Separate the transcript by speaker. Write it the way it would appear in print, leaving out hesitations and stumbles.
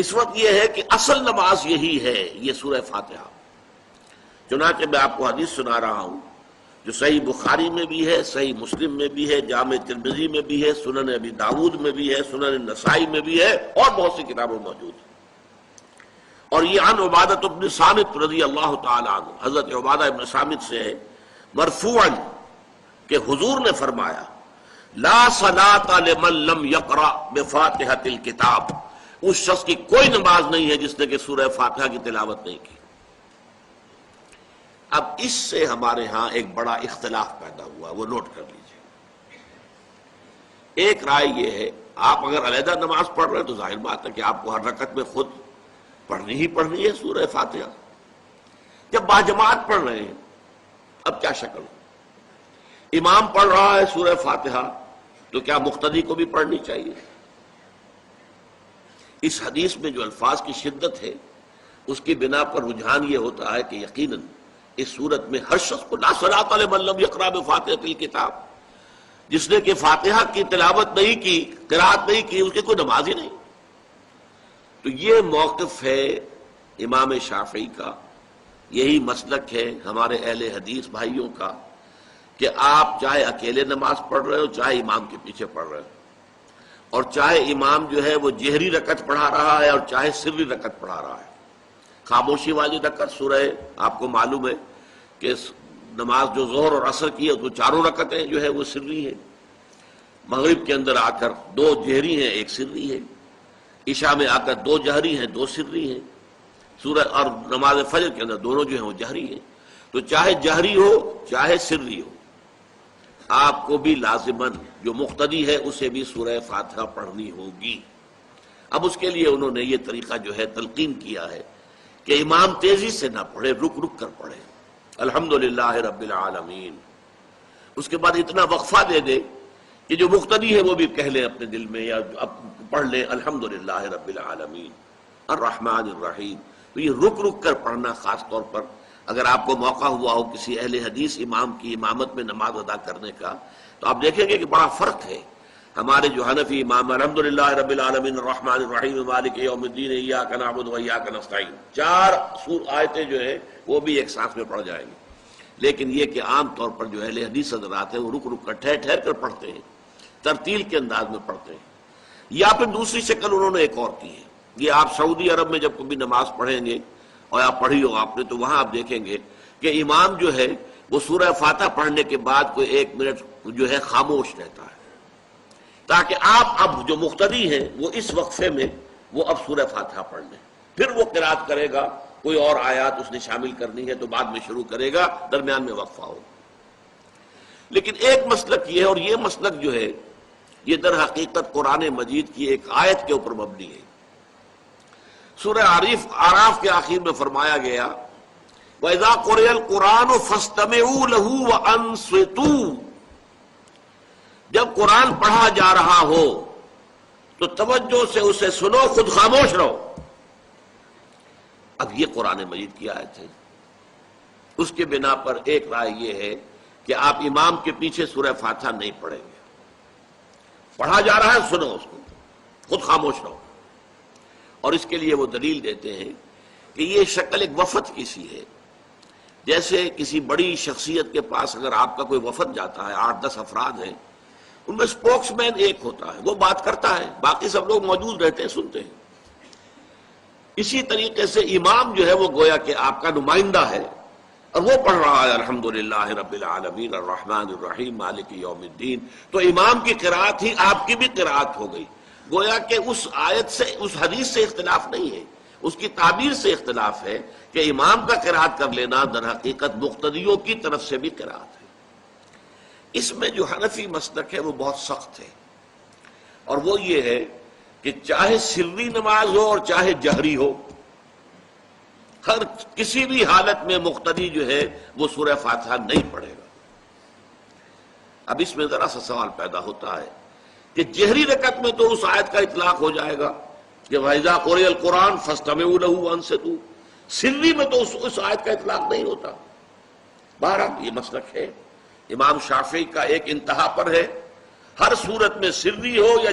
Speaker 1: اس وقت یہ ہے کہ اصل نماز یہی ہے، یہ سورہ فاتحہ۔ چنانچہ میں آپ کو حدیث سنا رہا ہوں جو صحیح بخاری میں بھی ہے، صحیح مسلم میں بھی ہے، جامع ترمذی میں بھی ہے، سنن ابی داود میں بھی ہے، سنن نسائی میں بھی ہے، اور بہت سی کتابوں میں موجود ہے۔ اور یہ عن عبادہ بن صامت رضی اللہ تعالی عنہ، حضرت عبادہ بن صامت سے ہے مرفوعا کہ حضور نے فرمایا لا صلاۃ لمن لم یقرأ بفاتحۃ الکتاب، اس شخص کی کوئی نماز نہیں ہے جس نے کہ سورہ فاتحہ کی تلاوت نہیں کی۔ اب اس سے ہمارے ہاں ایک بڑا اختلاف پیدا ہوا، وہ نوٹ کر لیجیے۔ ایک رائے یہ ہے آپ اگر علیحدہ نماز پڑھ رہے ہیں تو ظاہر بات ہے کہ آپ کو ہر رکعت میں خود پڑھنی ہی پڑھنی ہے سورہ فاتحہ۔ جب باجماعت پڑھ رہے ہیں اب کیا شکل ہو؟ امام پڑھ رہا ہے سورہ فاتحہ تو کیا مقتدی کو بھی پڑھنی چاہیے؟ اس حدیث میں جو الفاظ کی شدت ہے اس کی بنا پر رجحان یہ ہوتا ہے کہ یقیناً اس صورت میں ہر شخص کو لا صلاۃ لمن لم یقرأ بفاتحۃ الکتاب، جس نے کہ فاتحہ کی تلاوت نہیں کی، قرات نہیں کی، اس کی کوئی نماز ہی نہیں۔ تو یہ موقف ہے امام شافعی کا، یہی مسلک ہے ہمارے اہل حدیث بھائیوں کا کہ آپ چاہے اکیلے نماز پڑھ رہے ہو، چاہے امام کے پیچھے پڑھ رہے ہو، اور چاہے امام جو ہے وہ جہری رکعت پڑھا رہا ہے اور چاہے سری رکعت پڑھا رہا ہے۔ خاموشی والی رکعت سورہ آپ کو معلوم ہے کہ نماز جو ظہر اور عصر کی ہے تو چاروں رکعتیں جو ہے وہ سری ہیں، مغرب کے اندر آ کر دو جہری ہیں ایک سری ہے، عشاء میں آ کر دو جہری ہیں دو سری ہیں، سورہ اور نماز فجر کے اندر دونوں جو ہیں وہ جہری ہیں۔ تو چاہے جہری ہو چاہے سری ہو، آپ کو بھی لازماً جو مقتدی ہے اسے بھی سورہ فاتحہ پڑھنی ہوگی۔ اب اس کے لیے انہوں نے یہ طریقہ جو ہے تلقین کیا ہے کہ امام تیزی سے نہ پڑھے، رک رک کر پڑھے الحمدللہ رب العالمین، اس کے بعد اتنا وقفہ دے دے کہ جو مقتدی ہے وہ بھی کہہ لیں اپنے دل میں یا پڑھ لیں الحمدللہ رب العالمین الرحمن الرحیم۔ تو یہ رک رک کر پڑھنا، خاص طور پر اگر آپ کو موقع ہوا ہو کسی اہل حدیث امام کی امامت میں نماز ادا کرنے کا، تو آپ دیکھیں گے کہ بڑا فرق ہے۔ ہمارے جو حنفی امام الحمدللہ رب العالمین الرحمن الرحیم مالک یوم الدین ایاک نعبد و ایاک نستعین، چار آیتیں جو ہیں وہ بھی ایک ساتھ میں پڑھ جائیں گے۔ لیکن یہ کہ عام طور پر جو اہل حدیث حضرات ہیں وہ رک رک کر ٹھہر ٹھہر کر پڑھتے ہیں، ترتیل کے انداز میں پڑھتے ہیں۔ یا پھر دوسری شکل انہوں نے ایک اور کی ہے، یہ آپ سعودی عرب میں جب کبھی نماز پڑھیں گے اور آپ پڑھی ہو آپ نے تو وہاں آپ دیکھیں گے کہ امام جو ہے وہ سورہ فاتحہ پڑھنے کے بعد کوئی ایک منٹ جو ہے خاموش رہتا ہے، تاکہ آپ اب جو مقتدی ہیں وہ اس وقفے میں وہ اب سورہ فاتحہ پڑھ لیں، پھر وہ قرات کرے گا، کوئی اور آیات اس نے شامل کرنی ہے تو بعد میں شروع کرے گا، درمیان میں وقفہ ہوگا۔ لیکن ایک مسلک یہ ہے، اور یہ مسلک جو ہے یہ در حقیقت قرآن مجید کی ایک آیت کے اوپر مبنی ہے۔ سورہ اعراف کے آخر میں فرمایا گیا وَإِذَا قُرِئَ الْقُرْآنُ فَاسْتَمِعُوا لَهُ وَأَنصِتُوا، جب قرآن پڑھا جا رہا ہو تو توجہ سے اسے سنو، خود خاموش رہو۔ اب یہ قرآن مجید کی آیت ہے، اس کے بنا پر ایک رائے یہ ہے کہ آپ امام کے پیچھے سورہ فاتحہ نہیں پڑھیں گے، پڑھا جا رہا ہے سنو اس کو، خود خاموش رہو۔ اور اس کے لیے وہ دلیل دیتے ہیں کہ یہ شکل ایک وفد کی سی ہے، جیسے کسی بڑی شخصیت کے پاس اگر آپ کا کوئی وفد جاتا ہے، 8-10 افراد ہیں، ان میں اسپوکس مین ایک ہوتا ہے، وہ بات کرتا ہے، باقی سب لوگ موجود رہتے ہیں، سنتے ہیں۔ اسی طریقے سے امام جو ہے وہ گویا کہ آپ کا نمائندہ ہے اور وہ پڑھ رہا ہے الحمدللہ رب العالمین الرحمن الرحیم مالک یوم الدین، تو امام کی قرات ہی آپ کی بھی قرات ہو گئی۔ گویا کہ اس آیت سے، اس حدیث سے اختلاف نہیں ہے، اس کی تعبیر سے اختلاف ہے کہ امام کا قرات کر لینا در حقیقت مقتدیوں کی طرف سے بھی قرات ہے۔ اس میں جو حنفی مسلک ہے وہ بہت سخت ہے، اور وہ یہ ہے کہ چاہے سری نماز ہو اور چاہے جہری ہو، ہر کسی بھی حالت میں مقتدی جو ہے وہ سورہ فاتحہ نہیں پڑھے گا۔ اب اس میں ذرا سا سوال پیدا ہوتا ہے کہ جہری رکعت میں تو اس آیت کا اطلاق ہو جائے گا کہ وَإِذَا قُرِئَ الْقُرْآنُ فَاسْتَمِعُوا لَهُ وَأَنصِتُوا، سری میں تو اس آیت کا اطلاق نہیں ہوتا۔ بہرحال یہ مسلک ہے امام شافعی کا، ایک انتہا پر ہے، ہر صورت میں سری ہو یا